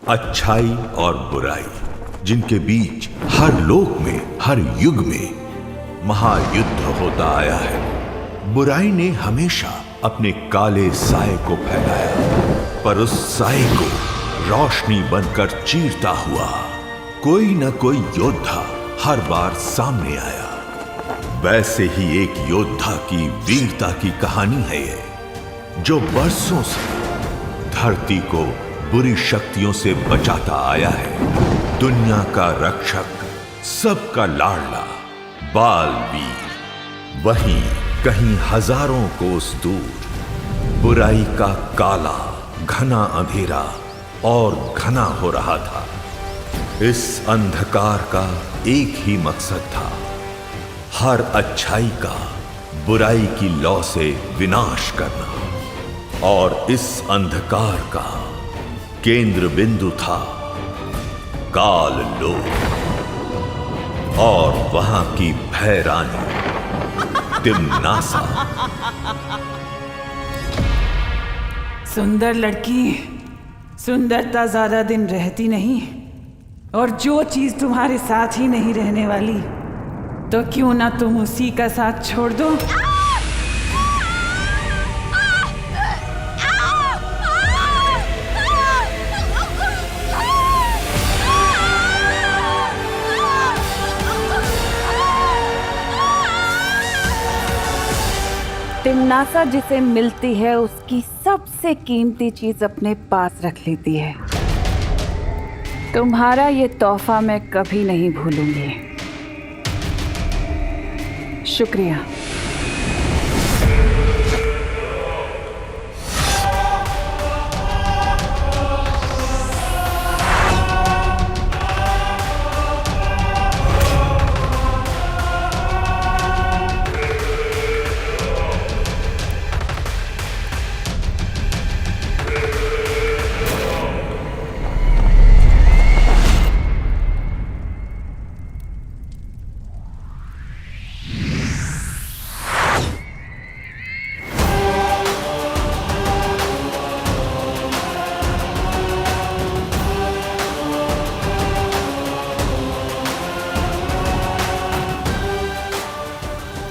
अच्छाई और बुराई, जिनके बीच हर लोक में, हर युग में महायुद्ध होता आया है। बुराई ने हमेशा अपने काले साए को फैलाया, पर उस साए को रोशनी बनकर चीरता हुआ कोई न कोई योद्धा हर बार सामने आया। वैसे ही एक योद्धा की वीरता की कहानी है ये, जो बरसों से धरती को बुरी शक्तियों से बचाता आया है। दुनिया का रक्षक, सबका लाडला बालवीर, वहीं कहीं हजारों कोस दूर बुराई का काला घना अंधेरा और घना हो रहा था। इस अंधकार का एक ही मकसद था, हर अच्छाई का बुराई की लौ से विनाश करना। और इस अंधकार का केंद्र बिंदु था काल लोक और वहां की भय रानी तिम्नासा। सुंदर लड़की, सुंदरता ज्यादा दिन रहती नहीं, और जो चीज तुम्हारे साथ ही नहीं रहने वाली, तो क्यों ना तुम उसी का साथ छोड़ दो। तिम्नासा जिसे मिलती है उसकी सबसे कीमती चीज अपने पास रख लेती है। तुम्हारा ये तोहफा मैं कभी नहीं भूलूंगी। शुक्रिया।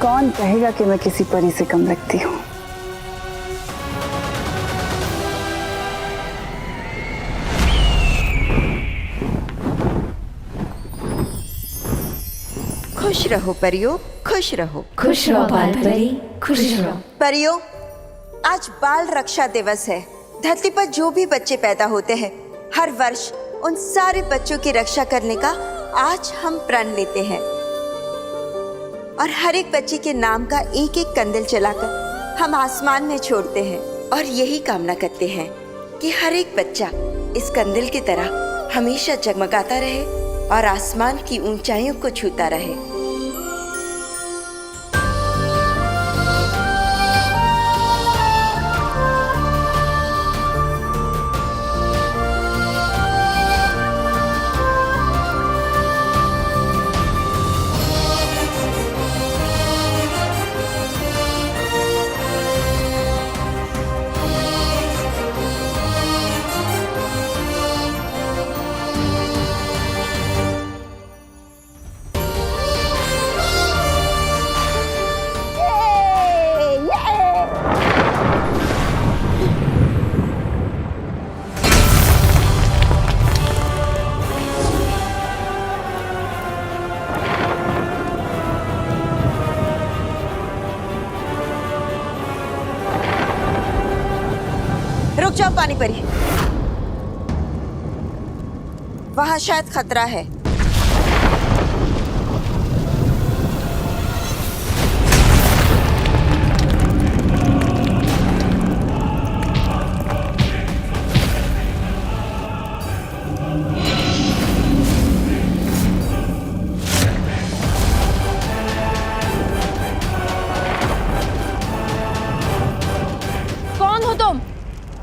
कौन कहेगा कि मैं किसी परी से कम लगती हूँ। खुश रहो परियों, खुश रहो। खुश रहो बाल परी, खुश रहो। परियों, आज बाल रक्षा दिवस है। धरती पर जो भी बच्चे पैदा होते हैं, हर वर्ष उन सारे बच्चों की रक्षा करने का आज हम प्रण लेते हैं, और हर एक बच्चे के नाम का एक एक कंदील जलाकर हम आसमान में छोड़ते हैं, और यही कामना करते हैं कि हर एक बच्चा इस कंदील की तरह हमेशा जगमगाता रहे और आसमान की ऊंचाइयों को छूता रहे। रुक जाओ पानी परी, वहां शायद खतरा है। कौन हो तुम?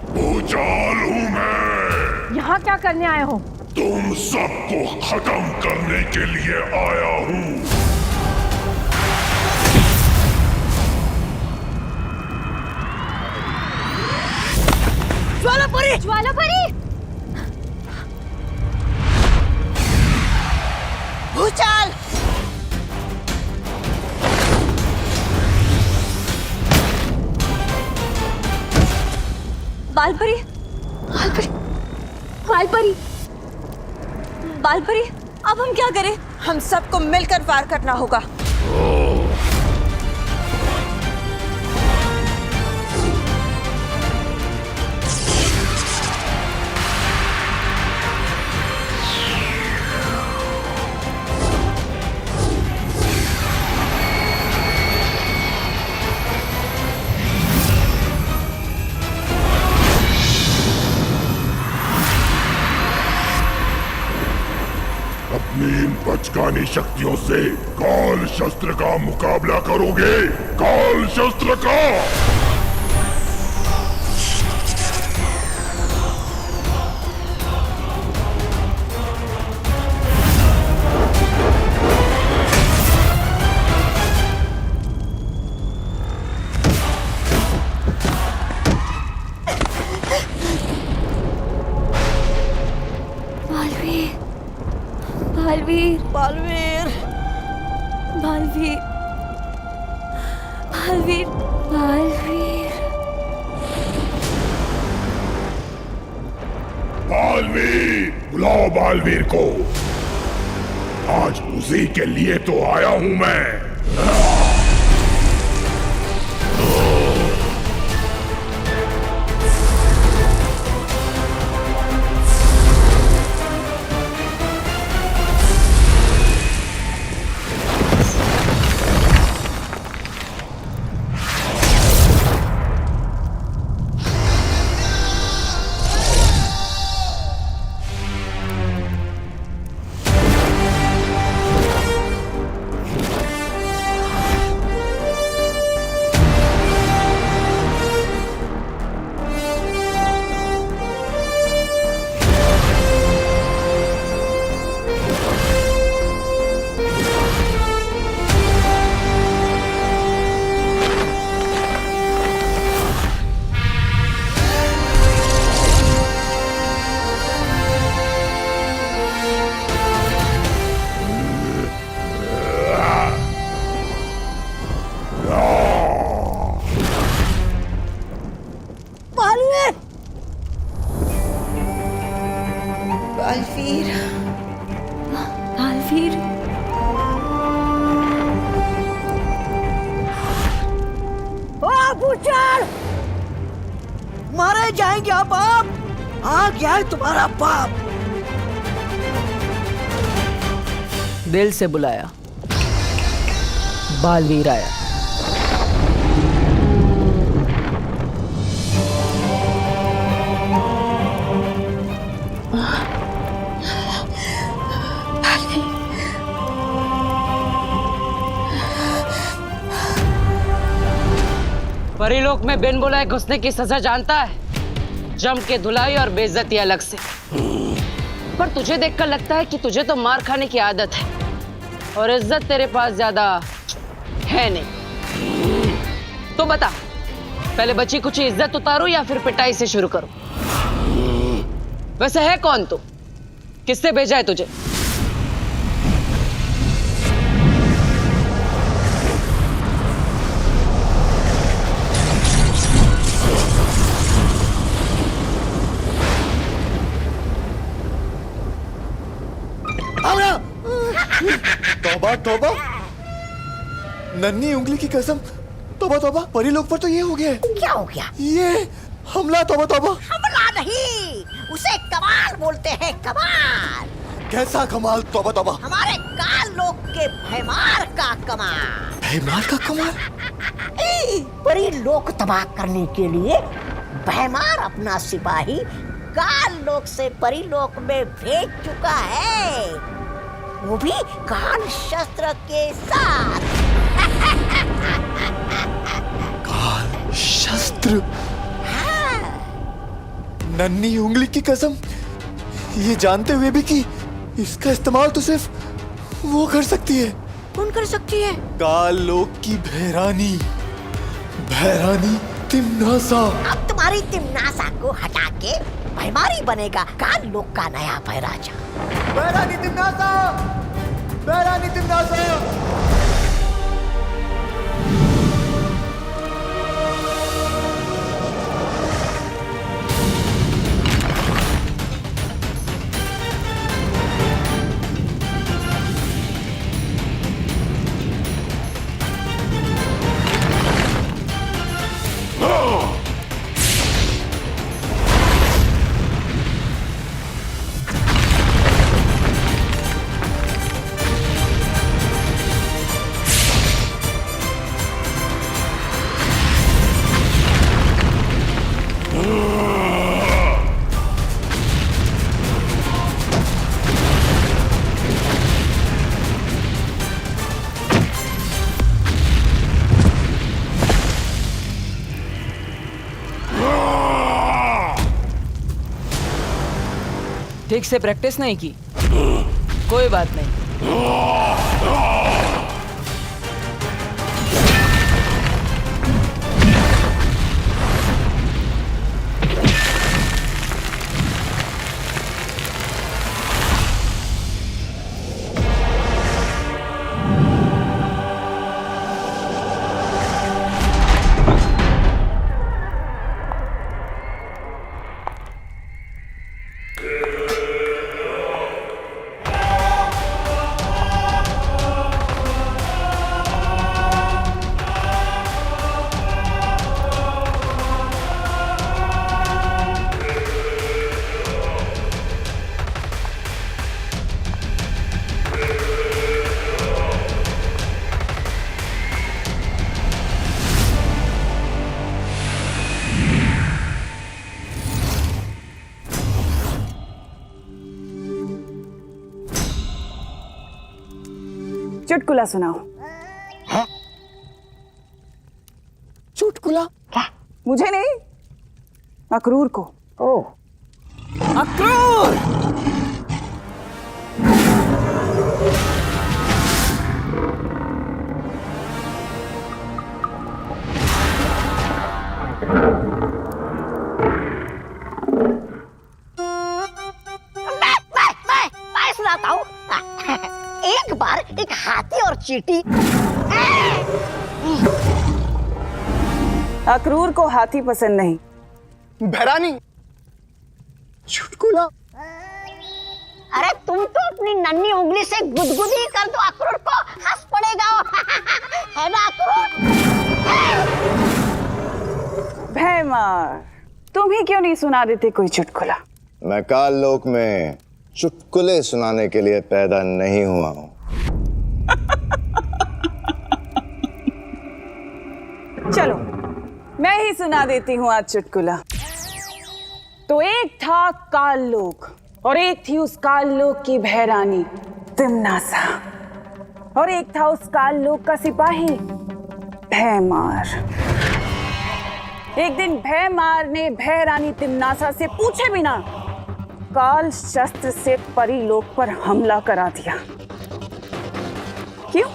भूचाल हूँ मैं। यहाँ क्या करने आए हो? तुम सबको खत्म करने के लिए आया हूँ। ज्वालापुरी! ज्वालापुरी! भूचाल। बालपरी, बालपरी, बालपरी, बालपरी, अब हम क्या करें? हम सबको मिलकर वार करना होगा। अपनी इन बचकानी शक्तियों से काल शस्त्र का मुकाबला करोगे? काल शस्त्र का! बालवीर, बालवीर, बालवीर, बालवीर, बालवीर। बालवीर, बुलाओ बालवीर को। आज उसी के लिए तो आया हूं मैं। बालवीर, बालवीर, ओ भूचाल, मारे जाएंगे आप। आ गया है तुम्हारा बाप। दिल से बुलाया, बालवीर आया। परीलोक में बिन बुलाए घुसने की सजा जानता है? जम के धुलाई और बेइज्जती अलग से। पर तुझे देखकर लगता है कि तुझे तो मार खाने की आदत है और इज्जत तेरे पास ज्यादा है नहीं। तो बता, पहले बची कुछ इज्जत उतारो या फिर पिटाई से शुरू करो? वैसे है कौन तू? किससे भेजा है तुझे? तौबा तौबा, नन्ही उंगली की कसम, तौबा तौबा, परीलोक पर तो ये हो गया है। क्या हो गया? ये हमला, तौबा तौबा। हमला नहीं, उसे कमाल बोलते हैं, कमाल। कैसा कमाल? तौबा तौबा। हमारे काल लोक के भयमार का कमाल। भयमार का कमाल? परी लोक तबाह करने के लिए भयमार अपना सिपाही काल लोक से परी लोक में भेज चुका है, वो भी काल शस्त्र के साथ। काल शस्त्र? नन्ही उंगली की कसम, ये जानते हुए भी कि इसका इस्तेमाल तो सिर्फ वो कर सकती है। कौन कर सकती है? काल लोक की भैरानी, भैरानी तिम्नासा। अब तुम्हारी तिम्नासा को हटा के भयमारी बनेगा काल लोक का नया भैराजा। भैरानी तिम्नासा, बहरानी तिमनासा। ठीक से प्रैक्टिस नहीं की, कोई बात नहीं। चुटकुला सुनाओ। चुटकुला? मुझे नहीं, अक्रूर को। ओह, अक्रूर! मैं सुनाता हूँ। एक बार एक हाथी और चींटी। अक्रूर को हाथी पसंद नहीं। बहरानी, चुटकुला? अरे तुम तो अपनी नन्ही उंगली से गुदगुदी कर दो, अक्रूर को हंस पड़ेगा। है ना अक्रूर? भैमार, तुम ही क्यों नहीं सुना देते कोई चुटकुला? मैं काल लोक में चुटकुले सुनाने के लिए पैदा नहीं हुआ हूं। चलो मैं ही सुना देती हूँ आज चुटकुला। तो एक था काल लोक और एक थी उस काल लोक की भैरानी तिमनासा और एक था उस काल लोक का सिपाही भैमार। एक दिन भैमार ने भैरानी तिमनासा से पूछे बिना काल शस्त्र से परी लोक पर हमला करा दिया। क्यों?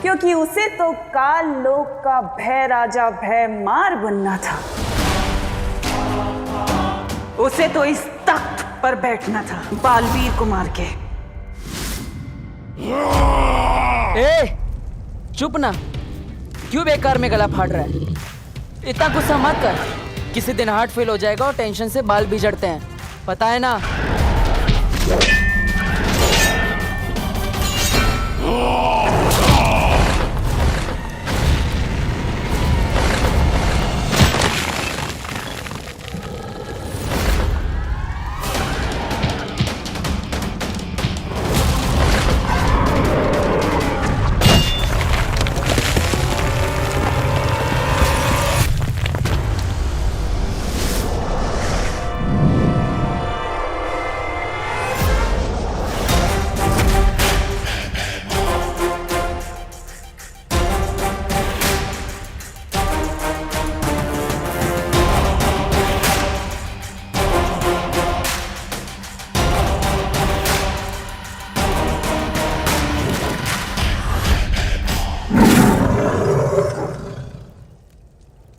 क्योंकि उसे तो काल लोक का भय राजा भैमार बनना था। उसे तो इस तख्त पर बैठना था बालवीर को मार के। ए, चुप ना, क्यों बेकार में गला फाड़ रहा है? इतना गुस्सा मत कर, किसी दिन हार्ट फेल हो जाएगा और टेंशन से बाल बिगड़ते हैं, पता है ना?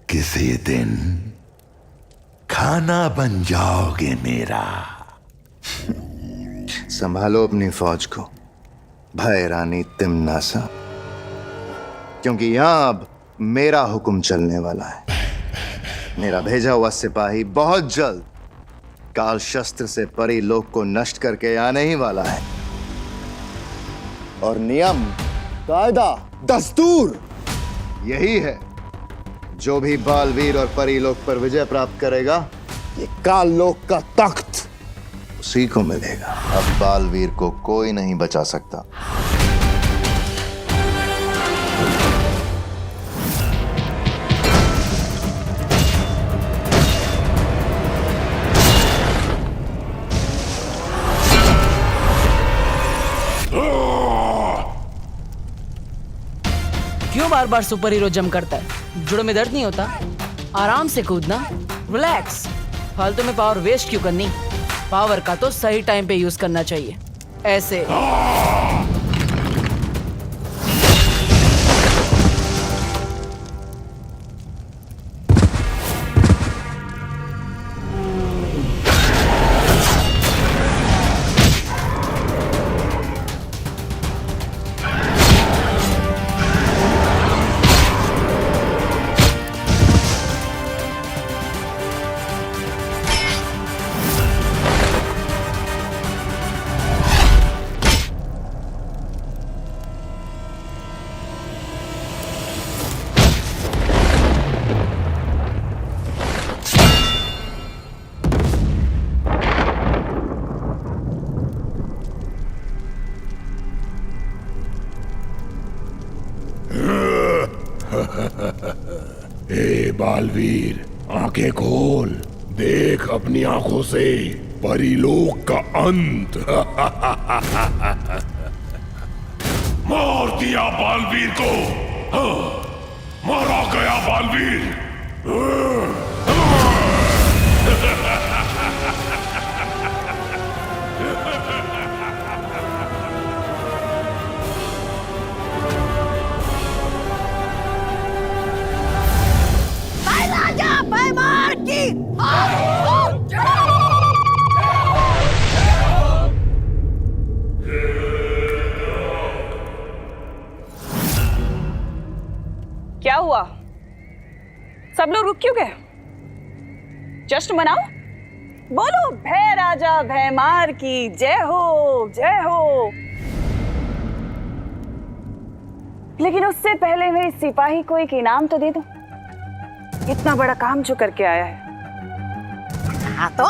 किसी दिन खाना बन जाओगे मेरा। संभालो अपनी फौज को, भय रानी तिम्नासा, क्योंकि यहां अब मेरा हुक्म चलने वाला है। मेरा भेजा हुआ सिपाही बहुत जल्द काल शस्त्र से परी लोक को नष्ट करके आने ही वाला है। और नियम, कायदा, दस्तूर यही है, जो भी बालवीर और परीलोक पर विजय प्राप्त करेगा, ये काल लोक का तख्त उसी को मिलेगा। अब बालवीर को कोई नहीं बचा सकता। क्यों बार बार सुपर हीरो जंप करता है? जुड़ों में दर्द नहीं होता? आराम से कूदना, रिलैक्स। फालतू में पावर वेस्ट क्यों करनी? पावर का तो सही टाइम पे यूज करना चाहिए, ऐसे। ए बालवीर, आंखें खोल, देख अपनी आंखों से परीलोक का अंत। मार दिया बालवीर को, मारा गया बालवीर। क्या हुआ? सब लोग रुक क्यों गए? जश्न मनाओ, बोलो भय राजा भयमार की जय हो, जय हो। लेकिन उससे पहले मेरे सिपाही को एक इनाम तो दे दो, इतना बड़ा काम जो करके आया है। हाँ तो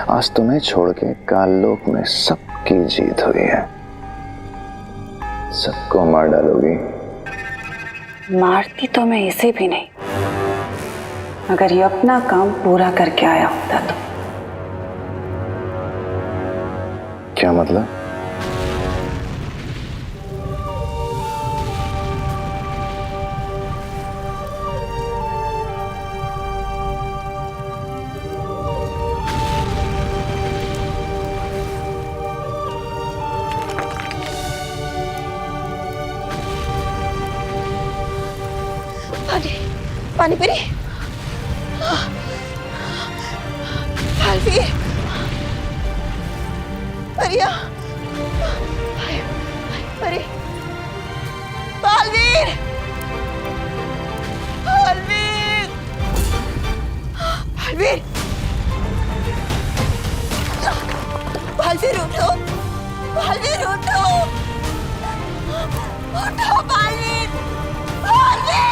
आज तुम्हें छोड़ के काललोक में सबकी जीत हुई है। सबको मार डालोगी? मारती तो मैं इसे भी नहीं, अगर ये अपना काम पूरा करके आया होता तो। क्या मतलब? पानी परी, बालवीर, परिया, परी, बालवीर, बालवीर, बालवीर, बालवीर उठो, बालवीर उठो, उठो बालवीर, बालवीर।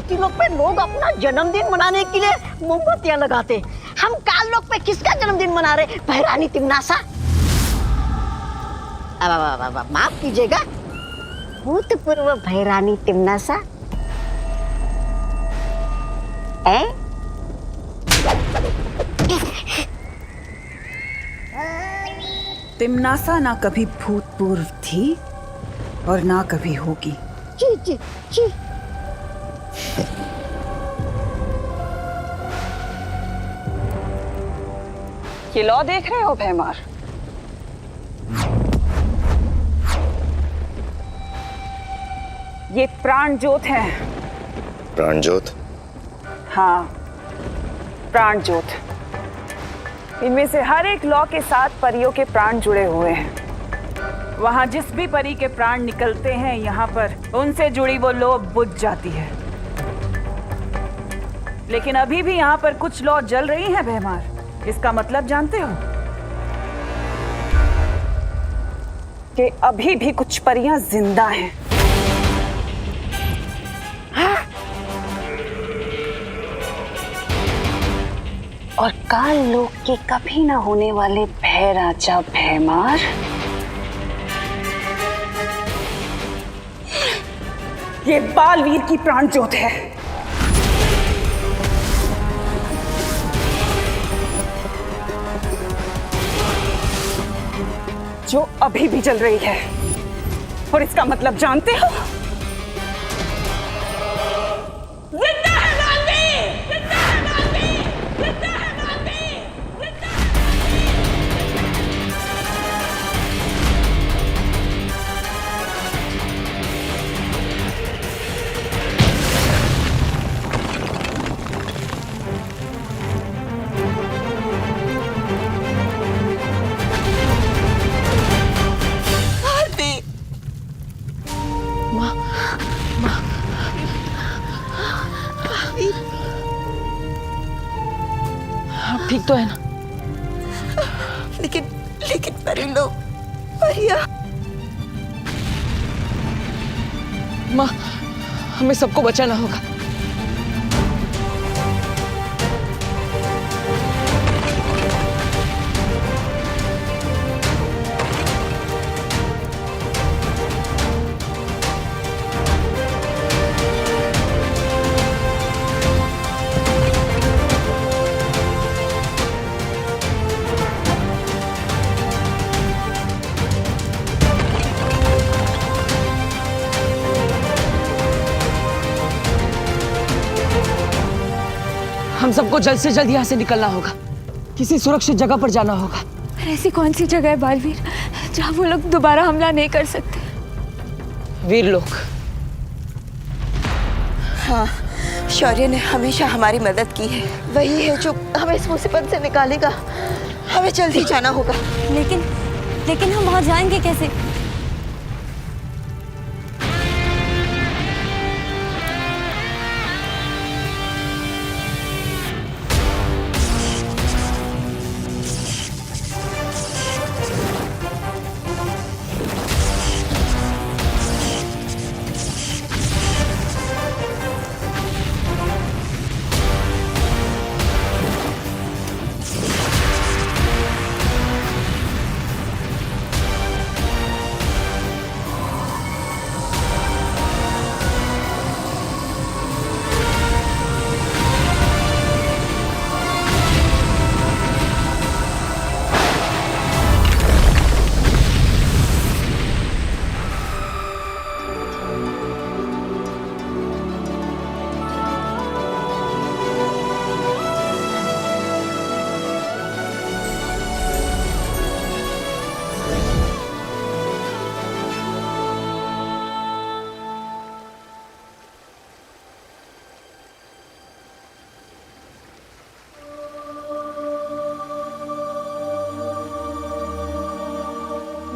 धरतीलोक पे लोग अपना जन्मदिन मनाने के लिए मोमबत्तियां लगाते, हम काल लोक पे किसका जन्मदिन मना रहे? भैरानी तिमनासा। अब माफ कीजिएगा, भूतपूर्व भैरानी तिमनासा। तिमनासा ना कभी भूतपूर्व थी और ना कभी होगी। जी जी जी। ये लॉ देख रहे हो भैमार? ये प्राण ज्योत है। प्राण ज्योत? हाँ, प्राण ज्योत। इनमें से हर एक लॉ के साथ परियों के प्राण जुड़े हुए हैं। वहां जिस भी परी के प्राण निकलते हैं, यहाँ पर उनसे जुड़ी वो लॉ बुझ जाती है। लेकिन अभी भी यहाँ पर कुछ लॉ जल रही हैं भैमार। इसका मतलब जानते हो? कि अभी भी कुछ परियां जिंदा हैं। और काल लोक के कभी ना होने वाले भय राजा भैमार ये बालवीर की प्राण ज्योत है। जो अभी भी जल रही है। और इसका मतलब जानते हो? जिंदा है बालवीर! जिंदा है बालवीर! जिंदा है बालवीर! जिंदा है! ठीक तो है ना? लेकिन परी लोग, परिया। माँ, हमें सबको बचाना होगा। हम सबको जल्द से जल्द यहाँ से निकलना होगा। किसी सुरक्षित जगह पर जाना होगा। ऐसी कौन सी जगह है बालवीर जहाँ वो लोग दोबारा हमला नहीं कर सकते? वीर लोग। हाँ, शौर्य ने हमेशा हमारी मदद की है। वही है जो हमें इस मुसीबत से निकालेगा। हमें जल्दी जाना होगा। लेकिन हम वहाँ जाएंगे कैसे?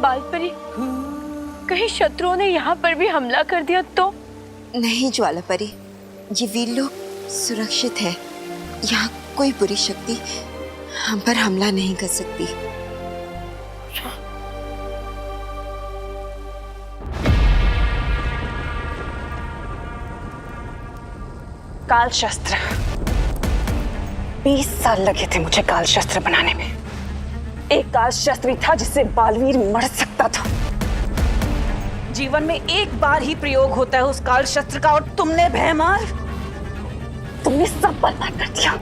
बालपरी, कहीं शत्रुओं ने यहाँ पर भी हमला कर दिया तो? नहीं ज्वालापरी, ये वीर लोग सुरक्षित है। यहाँ कोई बुरी शक्ति हम पर हमला नहीं कर सकती। काल शस्त्र। 20 साल लगे थे मुझे काल शस्त्र बनाने में। एक काल शस्त्र भी था जिससे बालवीर मर सकता था। जीवन में एक बार ही प्रयोग होता है उस काल शस्त्र का, और तुमने भैमार, तुमने सब बर्बाद कर दिया।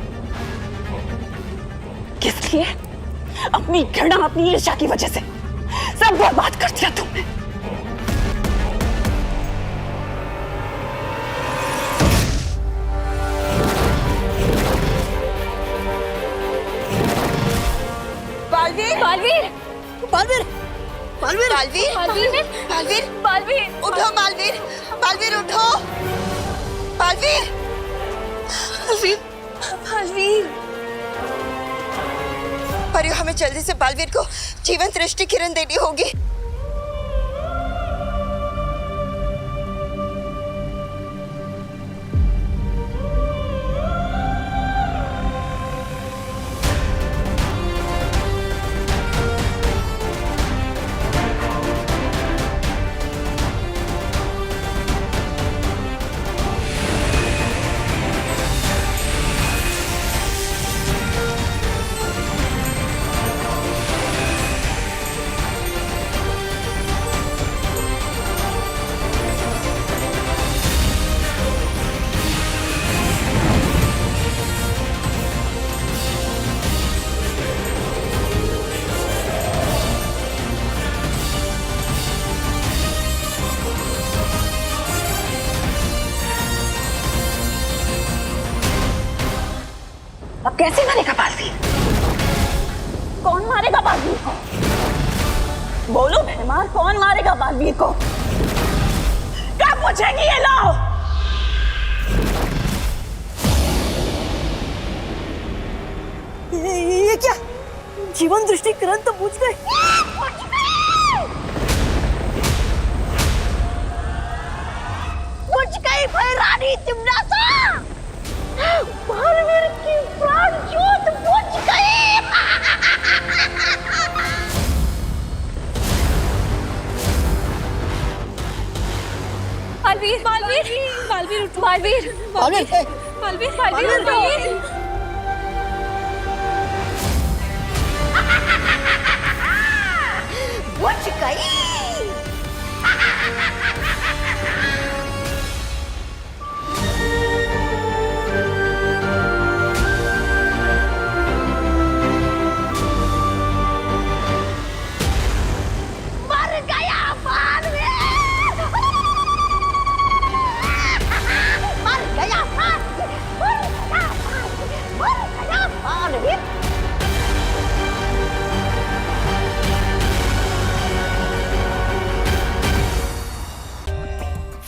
किस लिए? अपनी घृणा, अपनी ईर्ष्या की वजह से सब बर्बाद कर दिया तुमने। बालवीर, बालवीर, बालवीर, बालवीर, बालवीर, बालवीर, बालवीर, बालवीर, उठो बालवीर, बालवीर उठो, बालवीर, बालवीर, बालवीर। परियो, हमें जल्दी से बालवीर को जीवंत दृष्टि किरण देनी होगी। अब कैसे मारेगा बालवीर? कौन मारेगा बालवीर को? बोलो भैमार, कौन मारेगा बालवीर को? क्या पूछेगी ये लो? ये क्या? जीवन दृष्टि किरण तो बुझ गए। बुझ गई भाई रानी तिमनासा। बालवीर की प्राण ज्योत बुझ गई। बालवीर, बालवीर, बालवीर, बालवीर, बालवीर, बालवीर, बालवीर, बालवीर। बुझ गई।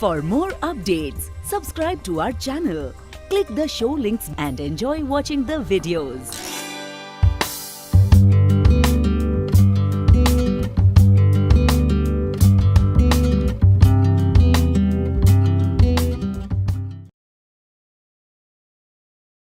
For more updates, subscribe to our channel, click the show links and enjoy watching the videos.